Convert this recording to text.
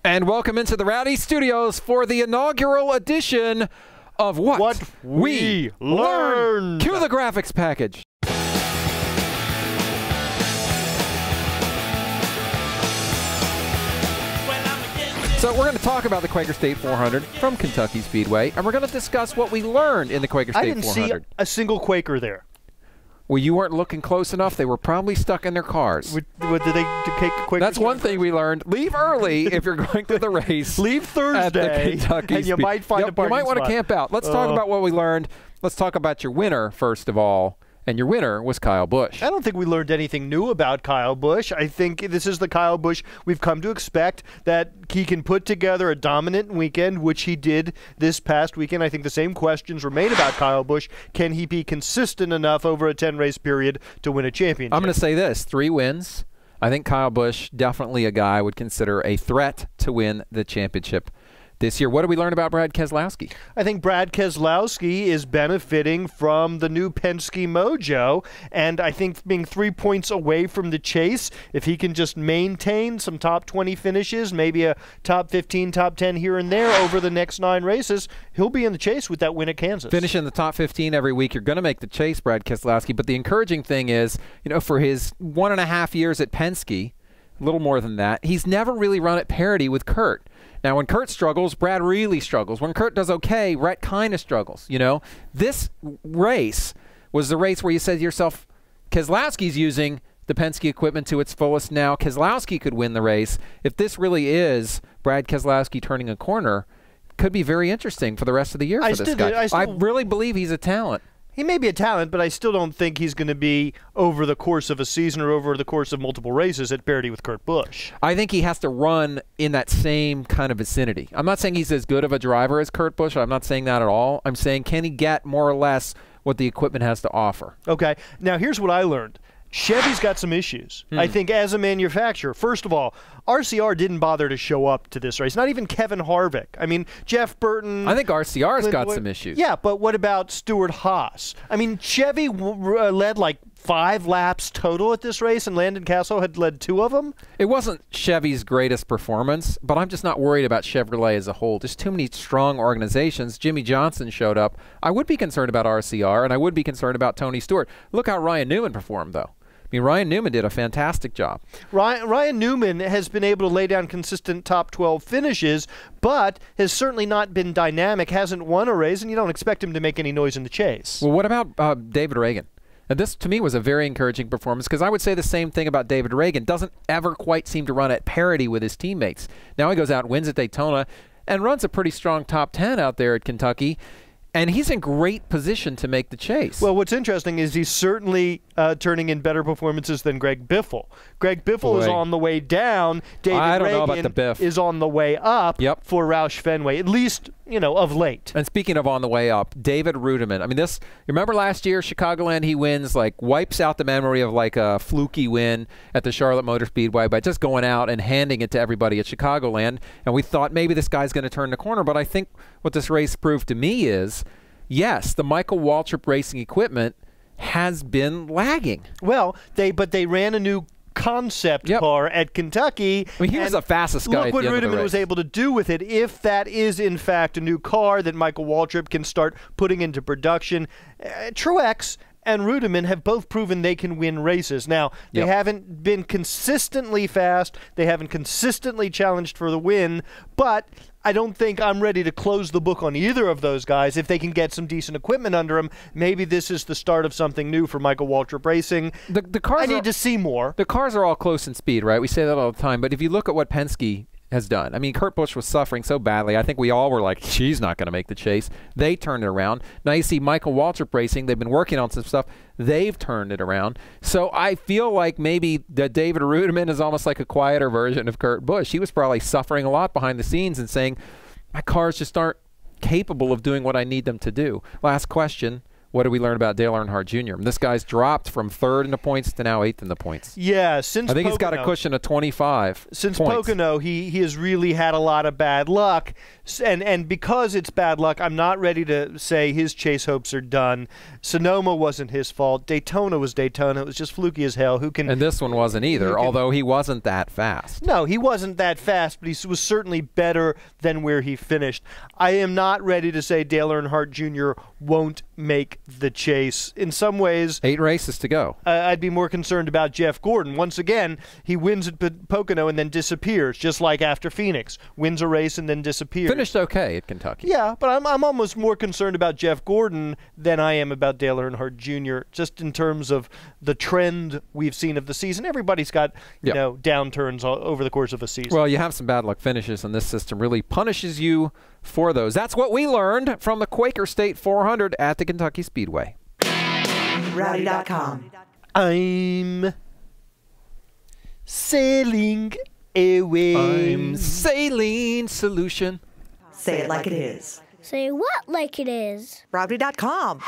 And welcome into the Rowdy Studios for the inaugural edition of What We Learned. Cue the graphics package. So we're going to talk about the Quaker State 400 from Kentucky Speedway, and we're going to discuss what we learned in the Quaker State 400. I didn't see a single Quaker there. Well, you weren't looking close enough. They were probably stuck in their cars. Did they take a Quaker? That's one thing we learned. Leave early if you're going to the race. Leave Thursday, and you might find a parking spot. You might want to camp out. Let's talk about what we learned. Let's talk about your winner, first of all. And your winner was Kyle Busch. I don't think we learned anything new about Kyle Busch. I think this is the Kyle Busch we've come to expect, that he can put together a dominant weekend, which he did this past weekend. I think the same questions remain about Kyle Busch. Can he be consistent enough over a 10-race period to win a championship? I'm going to say this, 3 wins. I think Kyle Busch, definitely a guy I would consider a threat to win the championship this year. What did we learn about Brad Keselowski? I think Brad Keselowski is benefiting from the new Penske mojo, and I think being 3 points away from the chase, if he can just maintain some top 20 finishes, maybe a top 15, top 10 here and there over the next 9 races, he'll be in the chase with that win at Kansas. Finish in the top 15 every week, you're going to make the chase, Brad Keselowski, but the encouraging thing is, for his 1.5 years at Penske, a little more than that, he's never really run at parity with Kurt. Now, when Kurt struggles, Brad really struggles. When Kurt does okay, Brett kind of struggles, This race was the race where you said to yourself, Keselowski's using the Penske equipment to its fullest now. Keselowski could win the race. If this really is Brad Keselowski turning a corner, it could be very interesting for the rest of the year for this guy. I really believe he's a talent. He may be a talent, but I still don't think he's going to be, over the course of a season or over the course of multiple races, at parity with Kurt Busch. I think he has to run in that same kind of vicinity. I'm not saying he's as good of a driver as Kurt Busch. I'm not saying that at all. I'm saying, can he get more or less what the equipment has to offer? Okay. Now, here's what I learned. Chevy's got some issues, I think, as a manufacturer. First of all, RCR didn't bother to show up to this race. Not even Kevin Harvick. I mean, Jeff Burton. I think RCR's got some issues. Yeah, but what about Stuart Haas? I mean, Chevy led like 5 laps total at this race, and Landon Cassill had led 2 of them. It wasn't Chevy's greatest performance, but I'm just not worried about Chevrolet as a whole. There's too many strong organizations. Jimmy Johnson showed up. I would be concerned about RCR, and I would be concerned about Tony Stewart. Look how Ryan Newman performed, though. I mean, Ryan Newman did a fantastic job. Ryan Newman has been able to lay down consistent top 12 finishes, but has certainly not been dynamic, hasn't won a race, and you don't expect him to make any noise in the chase. Well, what about David Reagan? And this, to me, was a very encouraging performance, because I would say the same thing about David Reagan. Doesn't ever quite seem to run at parity with his teammates. Now he goes out and wins at Daytona and runs a pretty strong top 10 out there at Kentucky. And he's in great position to make the chase. Well, what's interesting is he's certainly turning in better performances than Greg Biffle. Greg Biffle is on the way down. David Reagan is on the way up for Roush Fenway, at least, of late. And speaking of on the way up, David Rudiman. I mean, you remember last year, Chicagoland, he wins, wipes out the memory of a fluky win at the Charlotte Motor Speedway by just going out and handing it to everybody at Chicagoland. And we thought maybe this guy's going to turn the corner. But I think what this race proved to me is, yes, the Michael Waltrip racing equipment has been lagging. Well, but they ran a new concept car at Kentucky. I mean, he was the fastest guy at the end of the race. Look what Rudiman was able to do with it. If that is, in fact, a new car that Michael Waltrip can start putting into production, Truex and Rudiman have both proven they can win races. Now, they haven't been consistently fast. They haven't consistently challenged for the win, but I don't think I'm ready to close the book on either of those guys. If they can get some decent equipment under them, maybe this is the start of something new for Michael Waltrip Racing. I need to see more. The cars are all close in speed, right? We say that all the time, but if you look at what Penske has done. I mean, Kurt Busch was suffering so badly. I think we all were like, she's not going to make the chase. They turned it around. Now you see Michael Waltrip Racing. They've been working on some stuff. They've turned it around. So I feel like maybe that David Rudiman is almost like a quieter version of Kurt Busch. He was probably suffering a lot behind the scenes and saying, my cars just aren't capable of doing what I need them to do. Last question. what did we learn about Dale Earnhardt Jr.? This guy's dropped from 3rd in the points to now 8th in the points. Yeah, since I think Pocono, he's got a cushion of 25 Since points. Pocono, he has really had a lot of bad luck. And because it's bad luck, I'm not ready to say his chase hopes are done. Sonoma wasn't his fault. Daytona was Daytona. It was just fluky as hell. And this one wasn't either, although he wasn't that fast. No, he wasn't that fast, but he was certainly better than where he finished. I am not ready to say Dale Earnhardt Jr. won't make the chase. In some ways, 8 races to go. I'd be more concerned about Jeff Gordon. Once again, he wins at Pocono and then disappears, just like after Phoenix. Wins a race and then disappears. Finished okay at Kentucky. Yeah, but I'm almost more concerned about Jeff Gordon than I am about Dale Earnhardt Jr., just in terms of the trend we've seen of the season. Everybody's got, you know, downturns over the course of a season. Well, you have some bad luck finishes, and this system really punishes you for those. That's what we learned from the Quaker State 400 at the Kentucky Speedway. Rowdy.com. I'm sailing away. I'm Saline Solution. Say it like it is. Say what like it is? Rowdy.com.